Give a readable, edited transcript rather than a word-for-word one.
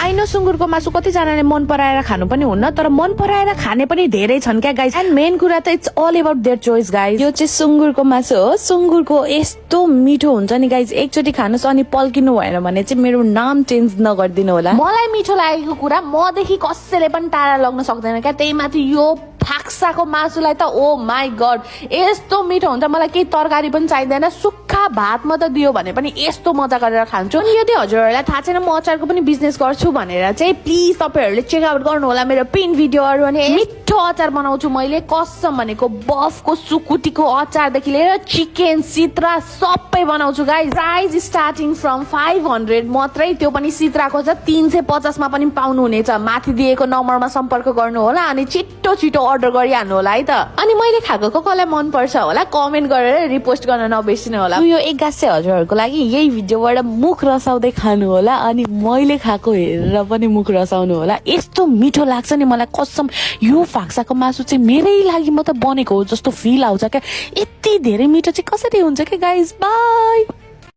I know सुँगुरको मासु कतिजनाले मन पराएर खानु पनि हुन्न, तर मन पराएर खाने पनि धेरै छन् क्या गाइज। एन्ड मेन कुरा त it's all about their choice guys. यो चाहिँ सुँगुरको मासु हो। सुँगुरको यस्तो मिठो हुन्छ नि गाइज, एकचोटि खानुहोस् अनि पल्किनु भएन भने चाहिँ मेरो नाम चेन्ज नगरिदिनु होला। मलाई मिठो लागेको कुरा मदेखि कसैले पनि टाढा लग्न सक्दैन क्या। त्यही माथि यो फाक्साको मासुलाई त ओ माई गड यस्तो मिठो हुन्छ, मलाई केही तरकारी पनि चाहिँदैन, सुक्खा भात मात्र दियो भने पनि यस्तो मजा गरेर खान्छु। अनि यदि हजुरहरूलाई थाहा छैन म अचारको पनि बिजनेस गर्छु भनेर चाहिँ प्लिज तपाईँहरूले चेकआउट गर्नु होला मेरो पिन भिडियोहरू। अनि मिठो अचार बनाउँछु मैले, कसम भनेको बफको सुकुटीको अचारदेखि लिएर चिकन सित्रा सबै बनाउँछु गाइज। प्राइस स्टार्टिङ फ्रम 500 मात्रै, त्यो पनि सित्राको छ 350 मा पनि पाउनुहुनेछ। माथि दिएको नम्बरमा सम्पर्क गर्नु होला अनि छिटो छिटो अर्डर गरिहाल्नु होला है त। अनि मैले खाएको कसलाई मन पर्छ होला कमेन्ट गरेर रिपोस्ट गर्न नबिर्सिनु होला। यो एक गाँसे हजुरहरूको लागि यही भिडियोबाट मुख रसाउँदै खानु होला अनि मैले खाएको हेरेर पनि मुख रसाउनु होला। यस्तो मिठो लाग्छ नि मलाई कसम। यो फाक्साको मासु चाहिँ मेरै लागि म त बनेको हो जस्तो फिल आउँछ क्या। यति धेरै मिठो चाहिँ कसरी हुन्छ क्या गाइज। बाई।